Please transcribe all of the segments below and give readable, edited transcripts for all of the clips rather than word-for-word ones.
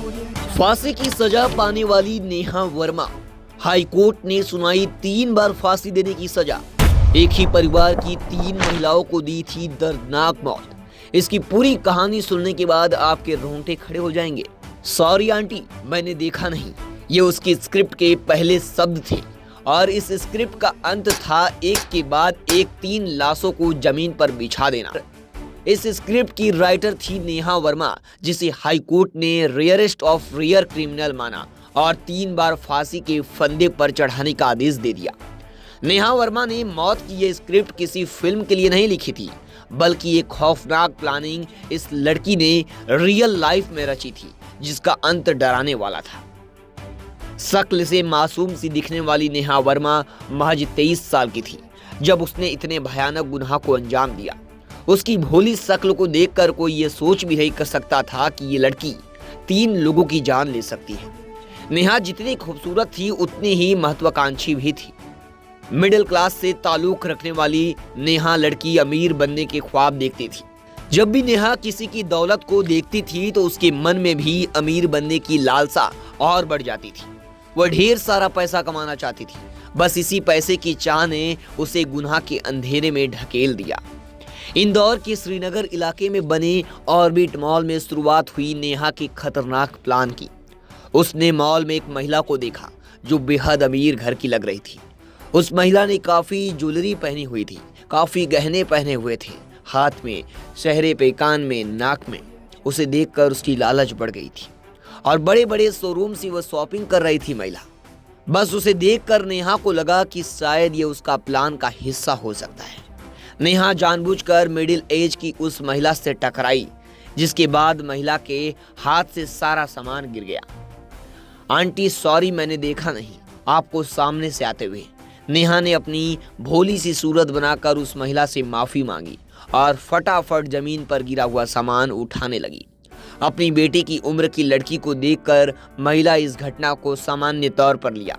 फांसी की सजा पाने वाली नेहा वर्मा, हाई कोर्ट ने सुनाई 3 बार फांसी देने की सजा। एक ही परिवार की 3 महिलाओं को दी थी दर्दनाक मौत। इसकी पूरी कहानी सुनने के बाद आपके रोंगटे खड़े हो जाएंगे। सॉरी आंटी, मैंने देखा नहीं, ये उसकी स्क्रिप्ट के पहले शब्द थे और इस स्क्रिप्ट का अंत था एक के बाद एक 3 लाशों को जमीन पर बिछा देना। इस स्क्रिप्ट की राइटर थी नेहा वर्मा, जिसे हाई कोर्ट ने रेयरेस्ट ऑफ रेयर क्रिमिनल माना और 3 बार फांसी के फंदे पर चढ़ाने का आदेश दे दिया। नेहा वर्मा ने मौत की यह स्क्रिप्ट किसी फिल्म के लिए नहीं लिखी थी, बल्कि एक खौफनाक प्लानिंग इस लड़की ने रियल लाइफ में रची थी, जिसका अंत डराने वाला था। शक्ल से मासूम सी दिखने वाली नेहा वर्मा महज 23 साल की थी जब उसने इतने भयानक गुनाह को अंजाम दिया। उसकी भोली शक्ल को देखकर कोई ये सोच भी नहीं कर सकता था कि ये लड़की 3 लोगों की जान ले सकती है। नेहा जितनी खूबसूरत थी उतनी ही महत्वाकांक्षी भी थी। मिडिल क्लास से ताल्लुक रखने वाली नेहा लड़की अमीर बनने के ख्वाब देखती थी। जब भी नेहा किसी की दौलत को देखती थी तो उसके मन में भी अमीर बनने की लालसा और बढ़ जाती थी। वह ढेर सारा पैसा कमाना चाहती थी। बस इसी पैसे की चाह ने उसे गुनाह के अंधेरे में ढकेल दिया। इंदौर के श्रीनगर इलाके में बने ऑर्बिट मॉल में शुरुआत हुई नेहा के खतरनाक प्लान की। उसने मॉल में एक महिला को देखा जो बेहद अमीर घर की लग रही थी। उस महिला ने काफी ज्वेलरी पहनी हुई थी, काफी गहने पहने हुए थे, हाथ में, चेहरे पे, कान में, नाक में। उसे देखकर उसकी लालच बढ़ गई थी और बड़े बड़े शोरूम से वह शॉपिंग कर रही थी महिला। बस उसे देखकर नेहा को लगा कि शायद ये उसका प्लान का हिस्सा हो सकता है। नेहा जानबूझकर मिडिल एज की उस महिला से टकराई, जिसके बाद महिला के हाथ से सारा सामान गिर गया। आंटी सॉरी, मैंने देखा नहीं आपको सामने से आते हुए। नेहा ने अपनी भोली सी सूरत बनाकर उस महिला से माफी मांगी और फटाफट जमीन पर गिरा हुआ सामान उठाने लगी। अपनी बेटी की उम्र की लड़की को देखकर महिला इस घटना को सामान्य तौर पर लिया।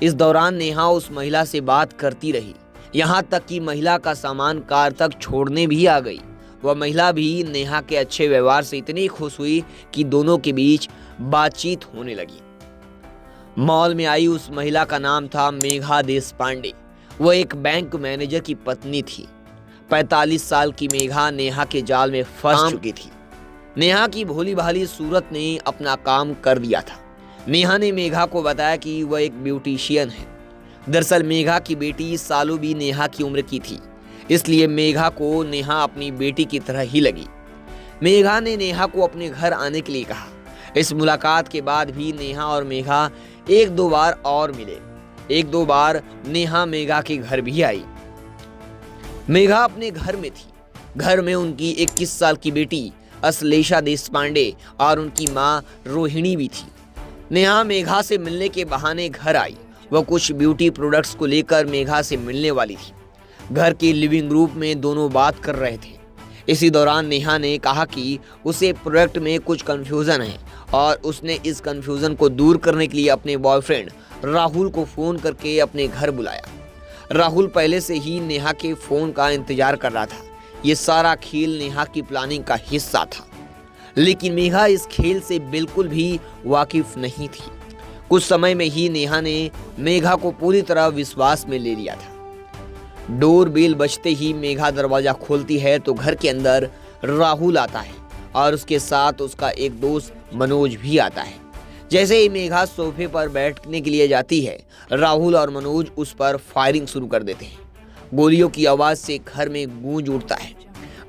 इस दौरान नेहा उस महिला से बात करती रही, यहाँ तक कि महिला का सामान कार तक छोड़ने भी आ गई। वह महिला भी नेहा के अच्छे व्यवहार से इतनी खुश हुई कि दोनों के बीच बातचीत होने लगी। मॉल में आई उस महिला का नाम था मेघा देशपांडे। वह एक बैंक मैनेजर की पत्नी थी। 45 साल की मेघा नेहा के जाल में फंस चुकी थी। नेहा की भोली भाली सूरत ने अपना काम कर दिया था। नेहा ने मेघा को बताया कि वह एक ब्यूटिशियन है। दरअसल मेघा की बेटी सालू भी नेहा की उम्र की थी, इसलिए मेघा को नेहा अपनी बेटी की तरह ही लगी। मेघा ने नेहा को अपने घर आने के लिए कहा। इस मुलाकात के बाद भी नेहा और मेघा 1-2 बार और मिले। 1-2 बार नेहा मेघा के घर भी आई। मेघा अपने घर में थी। घर में उनकी 21 साल की बेटी अश्लेषा देशपांडे और उनकी माँ रोहिणी भी थी। नेहा मेघा से मिलने के बहाने घर आई। वह कुछ ब्यूटी प्रोडक्ट्स को लेकर मेघा से मिलने वाली थी। घर के लिविंग रूम में दोनों बात कर रहे थे। इसी दौरान नेहा ने कहा कि उसे प्रोडक्ट में कुछ कंफ्यूजन है और उसने इस कंफ्यूजन को दूर करने के लिए अपने बॉयफ्रेंड राहुल को फोन करके अपने घर बुलाया। राहुल पहले से ही नेहा के फोन का इंतजार कर रहा था। ये सारा खेल नेहा की प्लानिंग का हिस्सा था, लेकिन मेघा इस खेल से बिल्कुल भी वाकिफ नहीं थी। कुछ समय में ही नेहा ने मेघा को पूरी तरह विश्वास में ले लिया था। डोर बेल बजते ही मेघा दरवाजा खोलती है तो घर के अंदर राहुल आता है और उसके साथ उसका एक दोस्त मनोज भी आता है। जैसे ही मेघा सोफे पर बैठने के लिए जाती है, राहुल और मनोज उस पर फायरिंग शुरू कर देते हैं। गोलियों की आवाज से घर में गूंज उठता है।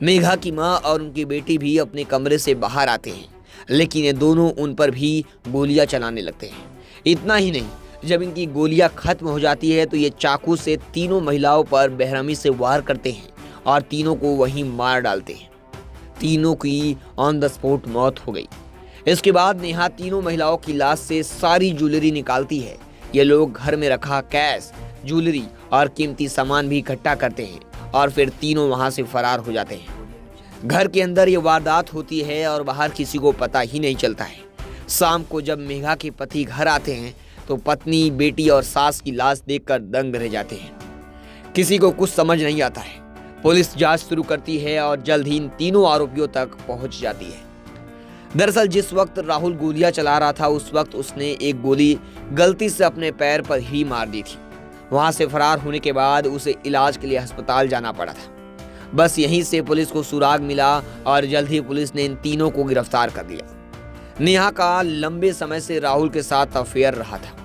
मेघा की माँ और उनकी बेटी भी अपने कमरे से बाहर आते हैं, लेकिन ये दोनों उन पर भी गोलियां चलाने लगते हैं। इतना ही नहीं, जब इनकी गोलियां खत्म हो जाती है तो ये चाकू से तीनों महिलाओं पर बेरहमी से वार करते हैं और तीनों को वहीं मार डालते हैं। तीनों की ऑन द स्पॉट मौत हो गई। इसके बाद नेहा तीनों महिलाओं की लाश से सारी ज्वेलरी निकालती है। ये लोग घर में रखा कैश, ज्वेलरी और कीमती सामान भी इकट्ठा करते हैं और फिर तीनों वहां से फरार हो जाते हैं। घर के अंदर ये वारदात होती है और बाहर किसी को पता ही नहीं चलता है। शाम को जब मेघा के पति घर आते हैं तो पत्नी, बेटी और सास की लाश देखकर दंग रह जाते हैं। किसी को कुछ समझ नहीं आता है। पुलिस जांच शुरू करती है और जल्द ही इन तीनों आरोपियों तक पहुंच जाती है। दरअसल जिस वक्त राहुल गोलियां चला रहा था उस वक्त उसने एक गोली गलती से अपने पैर पर ही मार दी थी। वहां से फरार होने के बाद उसे इलाज के लिए अस्पताल जाना पड़ा था। बस यहीं से पुलिस को सुराग मिला और जल्द ही पुलिस ने इन तीनों को गिरफ्तार कर लिया। नेहा का लंबे समय से राहुल के साथ अफेयर रहा था।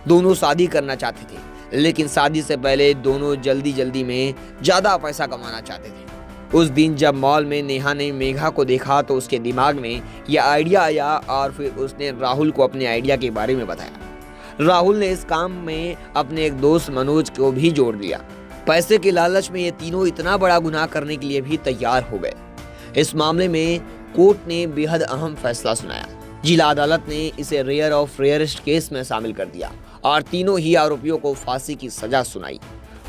दोनों शादी करना चाहते थे, लेकिन शादी से पहले दोनों जल्दी में ज्यादा पैसा कमाना चाहते थे। उस दिन जब मॉल में नेहा ने मेघा को देखा तो उसके दिमाग में यह आइडिया आया और फिर उसने राहुल को अपने आइडिया के बारे में बताया। राहुल ने इस काम में अपने एक दोस्त मनोज को भी जोड़ दिया। पैसे के लालच में ये तीनों इतना बड़ा गुनाह करने के लिए भी तैयार हो गए। इस मामले में कोर्ट ने बेहद अहम फैसला सुनाया। जिला अदालत ने इसे रेयर ऑफ रेयरेस्ट केस में शामिल कर दिया और तीनों ही आरोपियों को फांसी की सजा सुनाई।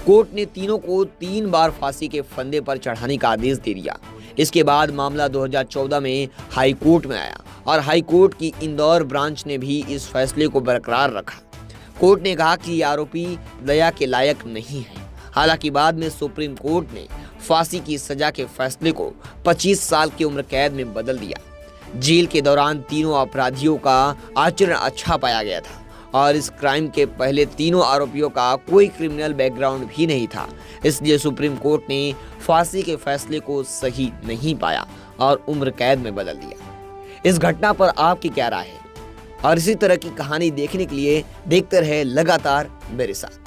कोर्ट ने तीनों को 3 बार फांसी के फंदे पर चढ़ाने का आदेश दे दिया। इसके बाद मामला 2014 में हाई कोर्ट में आया और हाई कोर्ट की इंदौर ब्रांच ने भी इस फैसले को बरकरार रखा। कोर्ट ने कहा कि आरोपी दया के लायक नहीं है। हालांकि बाद में सुप्रीम कोर्ट ने फांसी की सजा के फैसले को 25 साल की उम्र कैद में बदल दिया। जेल के दौरान तीनों अपराधियों का आचरण अच्छा पाया गया था और इस क्राइम के पहले तीनों आरोपियों का कोई क्रिमिनल बैकग्राउंड भी नहीं था। इसलिए सुप्रीम कोर्ट ने फांसी के फैसले को सही नहीं पाया और उम्र कैद में बदल दिया। इस घटना पर आपकी क्या राय है? और इसी तरह की कहानी देखने के लिए देखते रहे लगातार मेरे साथ।